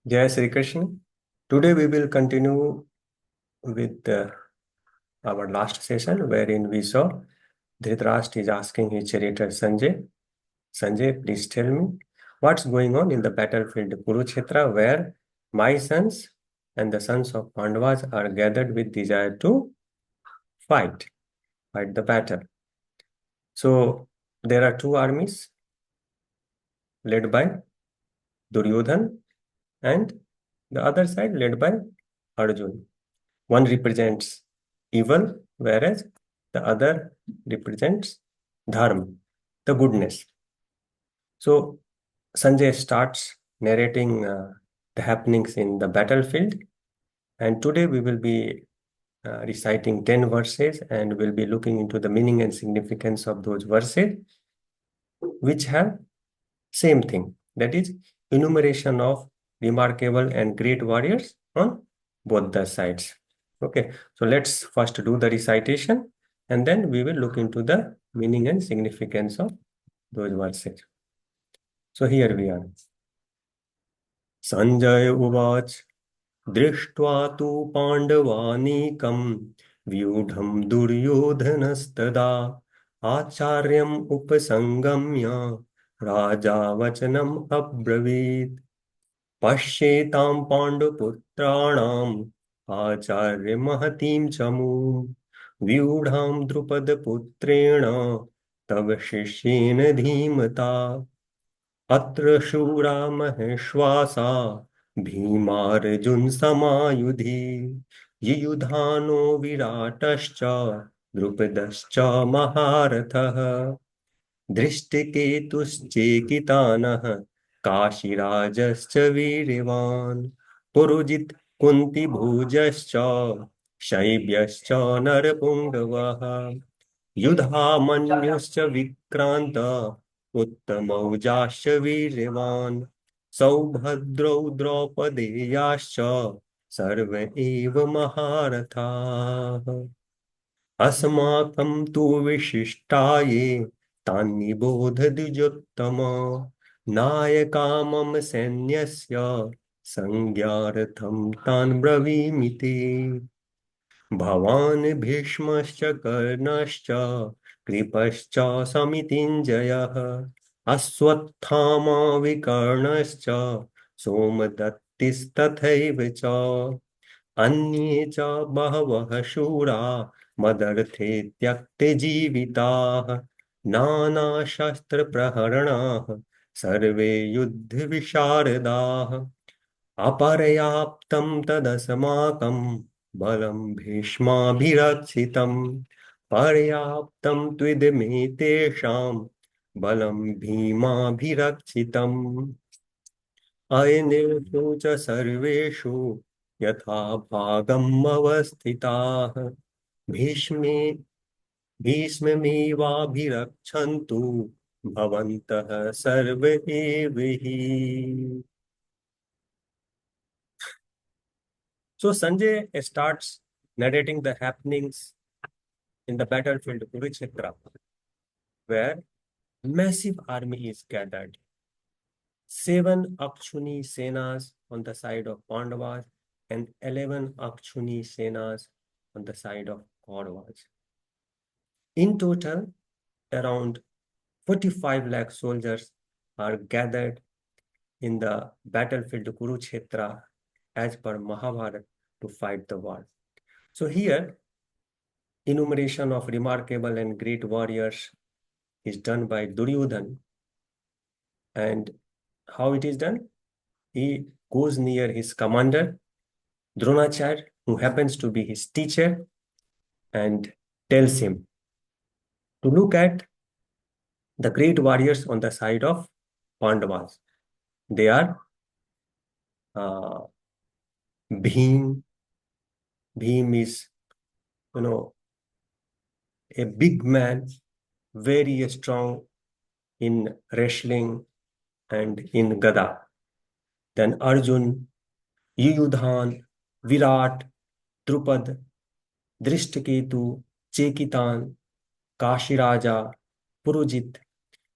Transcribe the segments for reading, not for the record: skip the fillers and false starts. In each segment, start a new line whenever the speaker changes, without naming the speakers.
Jai Sri Krishna. Today we will continue with our last session wherein we saw Dhritarashtra is asking his charioteer Sanjay, Sanjay, please tell me what's going on in the battlefield Kurukshetra where my sons and the sons of Pandavas are gathered with desire to fight, fight the battle. So there are two armies led by Duryodhan and the other side led by Arjun. One represents evil, whereas the other represents dharma, the goodness. So Sanjay starts narrating the happenings in the battlefield, and today we will be reciting 10 verses and we'll be looking into the meaning and significance of those verses, which have same thing, that is enumeration of remarkable and great warriors on both the sides. Okay, so let's first do the recitation and then we will look into the meaning and significance of those verses. So here we are. Sanjay Uvach दृष्ट्वा तु पाण्डवानीकं व्यूढं दुर्योधनस्तदा आचार्यम् उपसंगम्य राजा वचनम् अब्रवीत् पश्येतां पाण्डुपुत्राणाम् आचार्यमहतीं चमूं व्यूढां द्रुपदपुत्रेण तव शिष्येन धीमता अत्र शूरा महेश्वासा भीमार्जुनसमायुधि युयुधानो विराटश्च द्रुपदश्च महारथः दृष्टिकेतुश्चेकितानः काशीराजश्च वीर्यवान् पुरुजित् कुन्तिभोजश्च शैब्यश्च नरपुङ्गवः युधामन्युश्च विक्रान्त उत्तमौजाश्च वीर्यवान् सौभद्रौ द्रौपदेयाश्च सर्व एव महारथाः अस्माकं तु विशिष्टाये तान्निबोध द्विजोत्तम नायका मम सैन्यस्य संज्ञार्थं तान् ब्रवीमि ते भवान् भीष्मश्च कर्णश्च कृपश्च समितिञ्जयः अश्वत्थामा विकर्णश्च सोमदत्तिस्तथैव च अन्ये च बहवः शूरा मदर्थे त्यक्तजीविताः नानाशस्त्रप्रहरणाः सर्वे युद्धविशारदाः अपर्याप्तं तदस्माकं बलं भीष्माभिरक्षितं पर्याप्तं त्विदमेतेषां बलं भीमाभिरक्षितम् अयनेषु च सर्वेषु यथा भागम् अवस्थिताः भीष्मे भीष्ममेवाभिरक्षन्तु भवन्तः सर्व एव हि. So Sanjay starts narrating the happenings in the battlefield Kurukshetra, where massive army is gathered. 7 Akshuni Senas on the side of Pandavas and 11 Akshuni Senas on the side of Kauravas. In total, around 45 lakh soldiers are gathered in the battlefield Kurukshetra as per Mahabharat to fight the war. So here, enumeration of remarkable and great warriors is done by Duryodhan. And how it is done? He goes near his commander, Dronacharya, who happens to be his teacher, and tells him to look at the great warriors on the side of Pandavas. They are Bhim. Bhim is, a big man, very strong in wrestling and in Gada. Then Arjun, Yuyudhan, Virat, Drupad, Drishtaketu, Chekitan, Kashiraja, Purujit,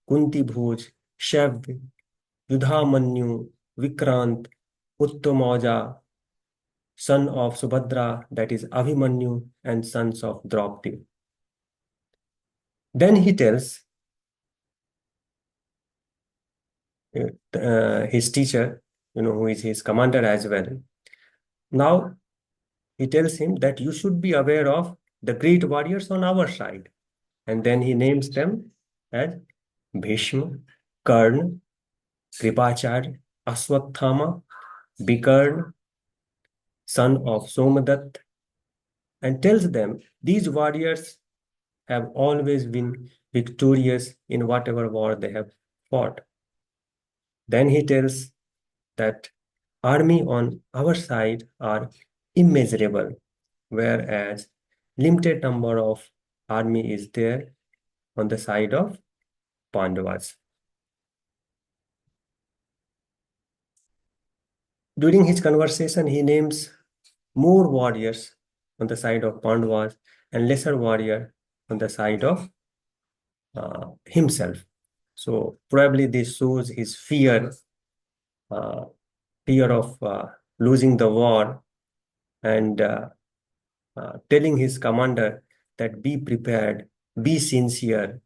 Kunti Bhoj, Shav, Yudhamanyu, Vikrant, Uttamaja, son of Subhadra, that is Abhimanyu, and sons of Draupadi. Then he tells his teacher, who is his commander as well. Now he tells him that you should be aware of the great warriors on our side. And then he names them as Bhishma, Karna, Kripacharya, Aswathama, Bikarna, son of Somadatta, and tells them these warriors have always been victorious in whatever war they have fought. Then he tells that army on our side are immeasurable, whereas limited number of army is there on the side of Pandavas. During his conversation, he names more warriors on the side of Pandavas and lesser warrior on the side of himself. So probably this shows his fear of losing the war, and telling his commander that be prepared, be sincere,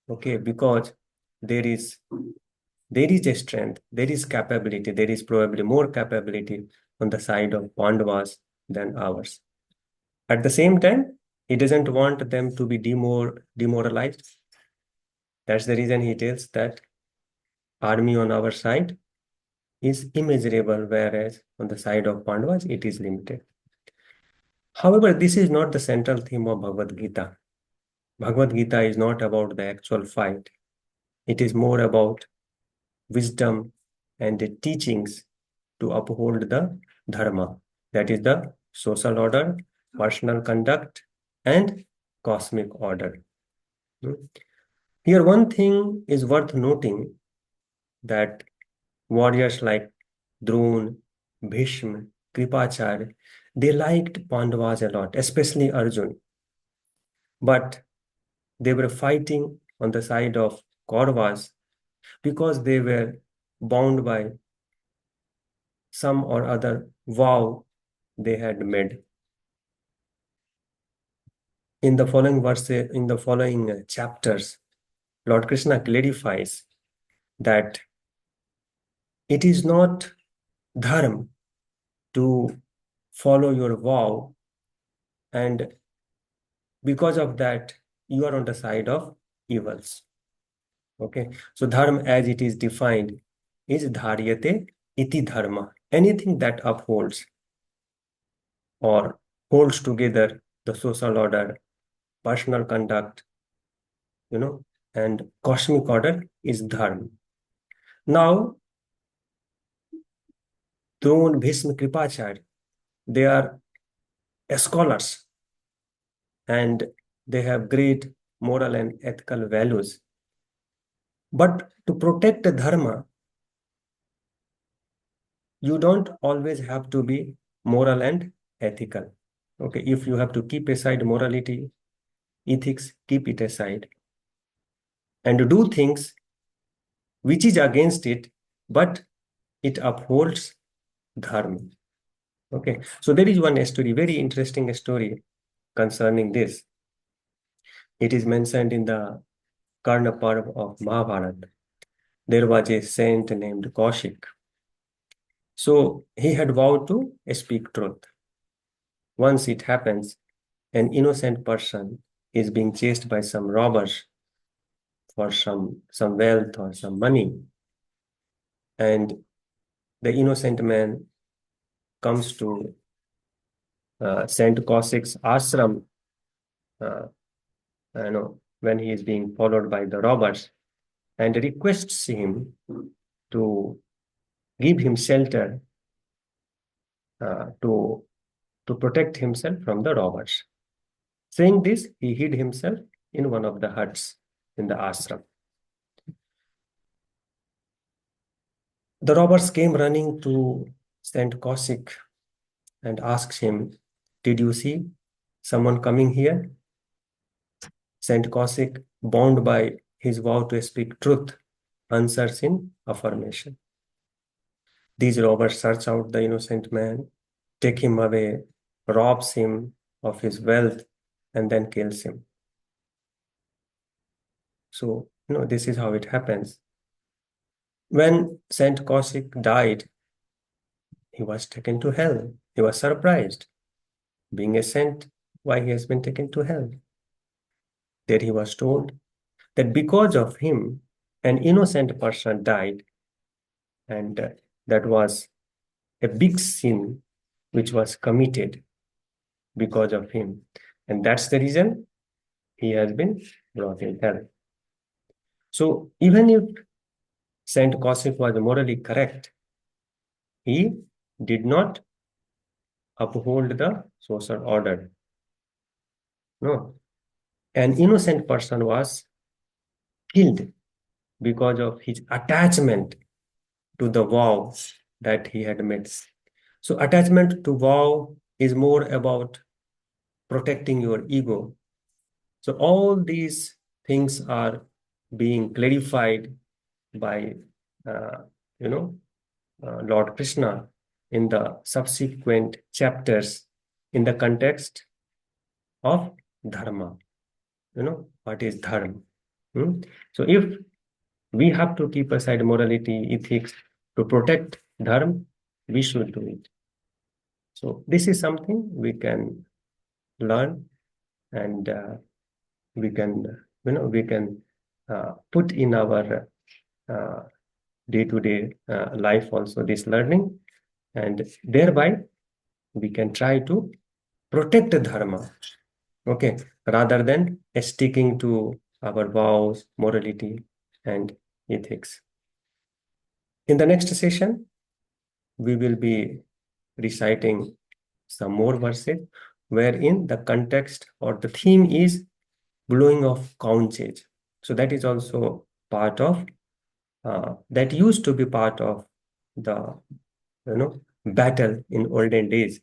okay, because there is a strength, there is capability, there is probably more capability on the side of Pandavas than ours. At the same time, he doesn't want them to be demoralized. That's the reason he tells that army on our side is immeasurable, whereas on the side of Pandavas, it is limited. However, this is not the central theme of Bhagavad Gita. Bhagavad Gita is not about the actual fight. It is more about wisdom and the teachings to uphold the dharma, that is the social order, personal conduct, and cosmic order. Here, one thing is worth noting, that warriors like Drona, Bhishma, Kripacharya, they liked Pandavas a lot, especially Arjun. But they were fighting on the side of Kauravas because they were bound by some or other vow they had made. In the following verses, in the following chapters, Lord Krishna clarifies that it is not dharma to follow your vow, and because of that, you are on the side of evils. Okay, so dharma as it is defined is dharyate iti dharma, anything that upholds or holds together the social order, personal conduct, and cosmic order is dharma. Now, Drona, Bhishma, Kripacharya, they are scholars and they have great moral and ethical values. But to protect the dharma, you don't always have to be moral and ethical. Okay, if you have to keep aside morality, ethics, keep it aside and do things which is against it, but it upholds dharma. Okay, so there is one story, very interesting story concerning this. It is mentioned in the Karna Parv of Mahabharat. There was a saint named Kaushik. So he had vowed to speak truth. Once it happens, an innocent person is being chased by some robbers for some wealth or some money. And the innocent man comes to Saint Kaushik's ashram, uh, when he is being followed by the robbers, and requests him to give him shelter, to protect himself from the robbers. Saying this, he hid himself in one of the huts in the ashram. The robbers came running to Saint Kaushik and asked him, "Did you see someone coming here?" Saint Kaushik, bound by his vow to speak truth, answers in affirmation. These robbers search out the innocent man, take him away, robs him of his wealth, and then kills him. So, this is how it happens. When Saint Causic died, he was taken to hell. He was surprised, being a saint, why he has been taken to hell. There he was told that because of him, an innocent person died, and that was a big sin which was committed because of him. And that's the reason he has been brought in hell. So even if Saint Causic was morally correct, he did not uphold the social order. No. An innocent person was killed because of his attachment to the vow that he had made. So attachment to vow is more about protecting your ego. So all these things are being clarified by, uh, Lord Krishna in the subsequent chapters in the context of dharma. What is dharma? So if we have to keep aside morality, ethics to protect dharma, we should do it. So this is something we can learn, and we can put in our day-to-day life also this learning, and thereby we can try to protect the dharma, okay, rather than sticking to our vows, morality, and ethics. In the next session, we will be reciting some more verses wherein the context or the theme is blowing of conches. So that is also part of, that used to be part of the, battle in olden days.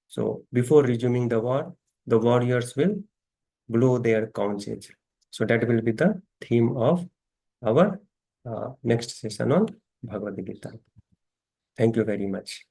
So before resuming the war, the warriors will blow their conches. So that will be the theme of our next session on Bhagavad Gita. Thank you very much.